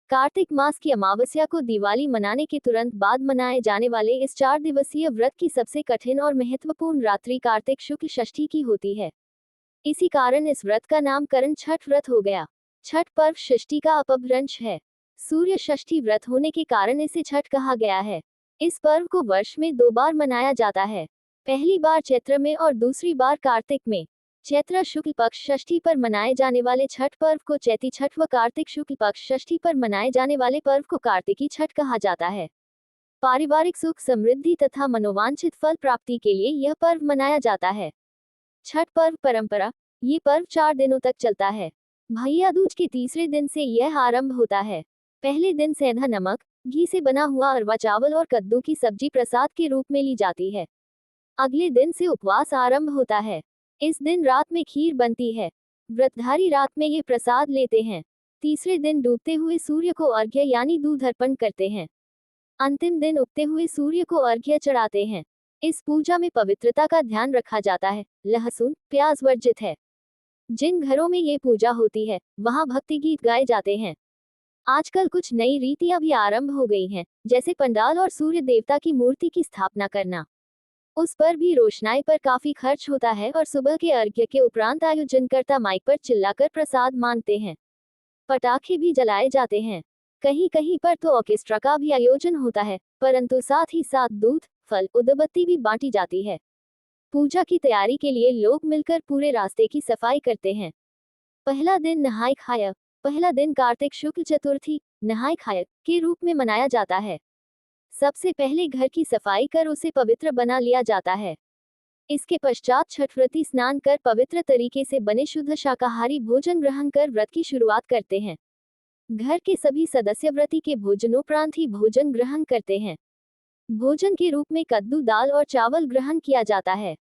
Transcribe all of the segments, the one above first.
कार्तिक मास की अमावस्या को दिवाली मनाने के तुरंत बाद मनाए जाने वाले इस 4 दिवसीय व्रत की सबसे कठिन और महत्वपूर्ण रात्रि कार्तिक शुक्ल षष्ठी की होती है। इसी कारण इस व्रत का नामकरण छठ व्रत हो गया। छठ पर्व षष्ठी का अपभ्रंश है। सूर्य षष्ठी व्रत होने के कारण इसे छठ कहा गया है। इस पर्व को वर्ष में 2 बार मनाया जाता है, पहली बार चैत्र में और दूसरी बार कार्तिक में। चैत्र शुक्ल पक्ष षष्ठी पर मनाए जाने वाले छठ पर्व को चैती छठ व कार्तिक शुक्ल पक्ष षष्ठी पर मनाए जाने वाले पर्व को कार्तिकी छठ कहा जाता है। पारिवारिक सुख समृद्धि तथा मनोवांछित फल प्राप्ति के लिए यह पर्व मनाया जाता है। छठ पर्व परंपरा। ये पर्व 4 दिनों तक चलता है। भैया दूज के तीसरे दिन से यह आरंभ होता है। पहले दिन सेंधा नमक, घी से बना हुआ अरवा चावल और कद्दू की सब्जी प्रसाद के रूप में ली जाती है। अगले दिन से उपवास आरंभ होता है। इस दिन रात में खीर बनती है। व्रतधारी रात में ये प्रसाद लेते हैं। तीसरे दिन डूबते हुए सूर्य को अर्घ्य यानी दूध अर्पण करते हैं। अंतिम दिन उगते हुए सूर्य को अर्घ्य चढ़ाते हैं। इस पूजा में पवित्रता का ध्यान रखा जाता है। लहसुन प्याज वर्जित है। जिन घरों में ये पूजा होती है वहां भक्ति गीत गाए जाते हैं। आजकल कुछ नई रीतियां भी आरंभ हो गई हैं, जैसे पंडाल और सूर्य देवता की मूर्ति की स्थापना करना। उस पर भी रोशनाई पर काफी खर्च होता है और सुबह के अर्घ्य के उपरांत आयोजनकर्ता माइक पर चिल्लाकर प्रसाद मांगते हैं। पटाखे भी जलाए जाते हैं। कहीं कहीं पर तो ऑर्केस्ट्रा का भी आयोजन होता है, परंतु साथ ही साथ दूध, फल, उदबत्ती भी बांटी जाती है। पूजा की तैयारी के लिए लोग मिलकर पूरे रास्ते की सफाई करते हैं। पहला दिन नहाय खाय। पहला दिन कार्तिक शुक्ल चतुर्थी नहाय खाय के रूप में मनाया जाता है। सबसे पहले घर की सफाई कर उसे पवित्र बना लिया जाता है। इसके पश्चात छठव्रती स्नान कर पवित्र तरीके से बने शुद्ध शाकाहारी भोजन ग्रहण कर व्रत की शुरुआत करते हैं। घर के सभी सदस्य व्रती के भोजनोपरांत ही भोजन ग्रहण करते हैं। भोजन के रूप में कद्दू दाल और चावल ग्रहण किया जाता है।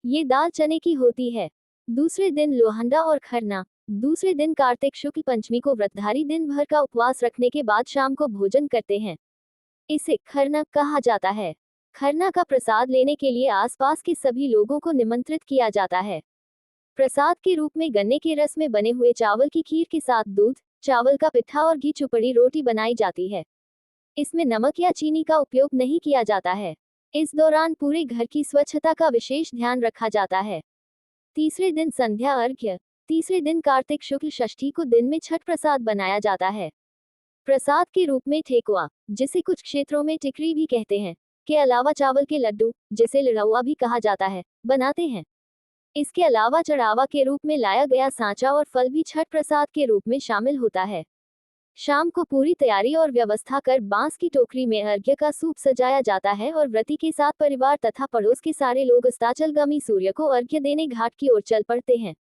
ये दाल चने की होती है। दूसरे दिन लोहंडा और खरना। दूसरे दिन कार्तिक शुक्ल पंचमी को व्रतधारी दिन भर का उपवास रखने के बाद शाम को भोजन करते हैं। इसे खरना कहा जाता है। खरना का प्रसाद लेने के लिए आसपास के सभी लोगों को निमंत्रित किया जाता है। प्रसाद के रूप में गन्ने के रस में बने हुए चावल की खीर के साथ दूध, चावल का पिट्ठा और घी चुपड़ी रोटी बनाई जाती है। इसमें नमक या चीनी का उपयोग नहीं किया जाता है। इस दौरान पूरे घर की स्वच्छता का विशेष ध्यान रखा जाता है। तीसरे दिन संध्या अर्घ्य। तीसरे दिन कार्तिक शुक्ल षष्ठी को दिन में छठ प्रसाद बनाया जाता है। प्रसाद के रूप में ठेकुआ, जिसे कुछ क्षेत्रों में टिकरी भी कहते हैं, के अलावा चावल के लड्डू, जिसे लड़ुआ भी कहा जाता है, बनाते हैं। इसके अलावा चढ़ावा के रूप में लाया गया सांचा और फल भी छठ प्रसाद के रूप में शामिल होता है। शाम को पूरी तैयारी और व्यवस्था कर बांस की टोकरी में अर्घ्य का सूप सजाया जाता है और व्रती के साथ परिवार तथा पड़ोस के सारे लोग अस्ताचलगामी सूर्य को अर्घ्य देने घाट की ओर चल पड़ते हैं।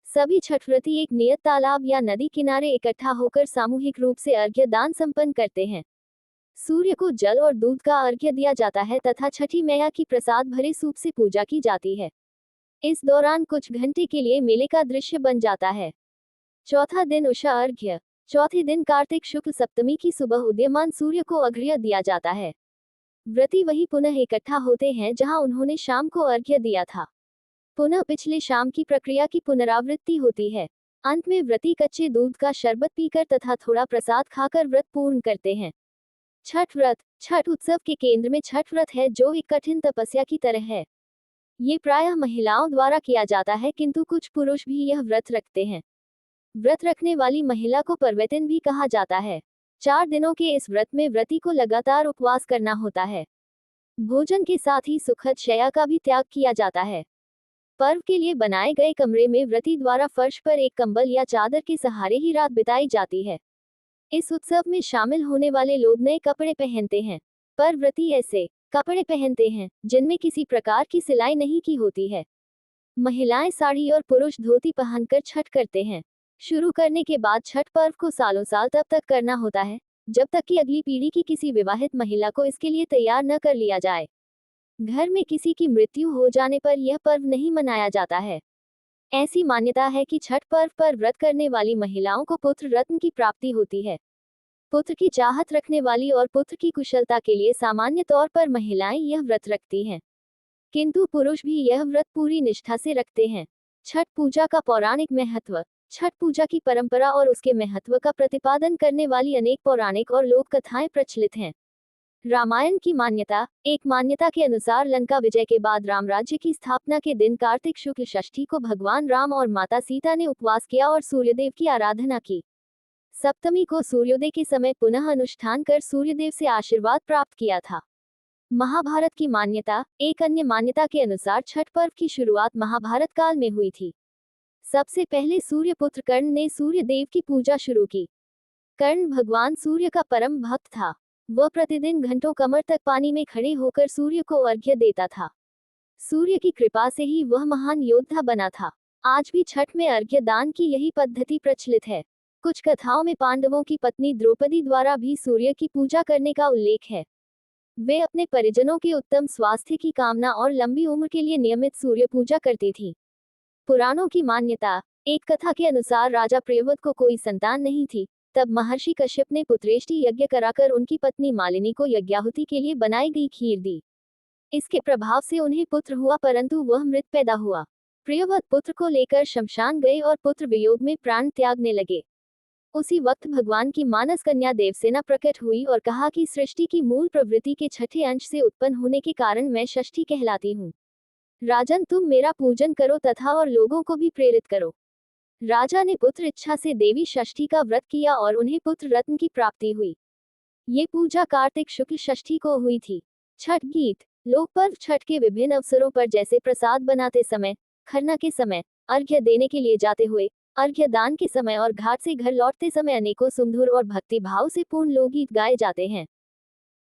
सभी छठव्रती एक नियत तालाब या नदी किनारे इकट्ठा होकर सामूहिक रूप से अर्घ्य दान संपन्न करते हैं। सूर्य को जल और दूध का अर्घ्य दिया जाता है तथा छठी मैया की प्रसाद भरे सूप से पूजा की जाती है। इस दौरान कुछ घंटे के लिए मेले का दृश्य बन जाता है। चौथा दिन उषा अर्घ्य। चौथे दिन कार्तिक शुक्ल सप्तमी की सुबह उदीयमान सूर्य को अर्घ्य दिया जाता है। व्रती वही पुनः इकट्ठा होते हैं जहां उन्होंने शाम को अर्घ्य दिया था। पुनः पिछले शाम की प्रक्रिया की पुनरावृत्ति होती है। अंत में व्रती कच्चे दूध का शरबत पीकर तथा थोड़ा प्रसाद खाकर व्रत पूर्ण करते हैं। छठ व्रत। छठ उत्सव के केंद्र में छठ व्रत है, जो एक कठिन तपस्या की तरह है। ये प्रायः महिलाओं द्वारा किया जाता है, किंतु कुछ पुरुष भी यह व्रत रखते हैं। व्रत रखने वाली महिला को परवैतिन भी कहा जाता है। 4 दिनों के इस व्रत में व्रती को लगातार उपवास करना होता है। भोजन के साथ ही सुखद शय्या का भी त्याग किया जाता है। पर्व के लिए बनाए गए कमरे में व्रती द्वारा फर्श पर एक कंबल या चादर के सहारे ही रात बिताई जाती है। इस उत्सव में शामिल होने वाले लोग नए कपड़े पहनते हैं, पर व्रती ऐसे कपड़े पहनते हैं जिनमें किसी प्रकार की सिलाई नहीं की होती है। महिलाएं साड़ी और पुरुष धोती पहनकर छठ करते हैं। शुरू करने के बाद छठ पर्व को सालों साल तब तक करना होता है जब तक कि अगली पीढ़ी की किसी विवाहित महिला को इसके लिए तैयार न कर लिया जाए। घर में किसी की मृत्यु हो जाने पर यह पर्व नहीं मनाया जाता है। ऐसी मान्यता है कि छठ पर्व पर व्रत करने वाली महिलाओं को पुत्र रत्न की प्राप्ति होती है। पुत्र की चाहत रखने वाली और पुत्र की कुशलता के लिए सामान्य तौर पर महिलाएं यह व्रत रखती हैं, किंतु पुरुष भी यह व्रत पूरी निष्ठा से रखते हैं। छठ पूजा का पौराणिक महत्व। छठ पूजा की परंपरा और उसके महत्व का प्रतिपादन करने वाली अनेक पौराणिक और लोक कथाएं प्रचलित हैं। रामायण की मान्यता। एक मान्यता के अनुसार लंका विजय के बाद राम राज्य की स्थापना के दिन कार्तिक शुक्ल षष्ठी को भगवान राम और माता सीता ने उपवास किया और सूर्यदेव की आराधना की। सप्तमी को सूर्योदय के समय पुनः अनुष्ठान कर सूर्यदेव से आशीर्वाद प्राप्त किया था। महाभारत की मान्यता। एक अन्य मान्यता के अनुसार छठ पर्व की शुरुआत महाभारत काल में हुई थी। सबसे पहले सूर्यपुत्र कर्ण ने सूर्य देव की पूजा शुरू की। कर्ण भगवान सूर्य का परम भक्त था। वह प्रतिदिन घंटों कमर तक पानी में खड़े होकर सूर्य को अर्घ्य देता था। सूर्य की कृपा से ही वह महान योद्धा बना था। आज भी छठ में अर्घ्य दान की यही पद्धति प्रचलित है। कुछ कथाओं में पांडवों की पत्नी द्रौपदी द्वारा भी सूर्य की पूजा करने का उल्लेख है। वे अपने परिजनों के उत्तम स्वास्थ्य की कामना और लंबी उम्र के लिए नियमित सूर्य पूजा करती थी। पुराणों की मान्यता। एक कथा के अनुसार राजा प्रियव्रत को कोई संतान नहीं थी। तब महर्षि कश्यप ने पुत्रेष्टि यज्ञ कराकर उनकी पत्नी मालिनी को यज्ञाहुति के लिए बनाई गई खीर दी। इसके प्रभाव से उन्हें पुत्र हुआ, परंतु वह मृत पैदा हुआ। प्रियव्रत पुत्र को लेकर शमशान गए और पुत्र वियोग में प्राण त्यागने लगे। उसी वक्त भगवान की मानस कन्या देवसेना प्रकट हुई और कहा कि सृष्टि की मूल प्रवृत्ति के छठे अंश से उत्पन्न होने के कारण मैं षष्ठी कहलाती हूँ। राजन, तुम मेरा पूजन करो तथा और लोगों को भी प्रेरित करो। राजा ने पुत्र इच्छा से देवी षष्ठी का व्रत किया और उन्हें पुत्र रत्न की प्राप्ति हुई। ये पूजा कार्तिक शुक्ल षष्ठी को हुई थी। छठ गीत। लोक पर्व छठ के विभिन्न अवसरों पर जैसे प्रसाद बनाते समय, खरना के समय, अर्घ्य देने के लिए जाते हुए, अर्घ्य दान के समय और घाट से घर लौटते समय अनेकों सुमधुर और भक्ति भाव से पूर्ण लोकगीत गाए जाते हैं।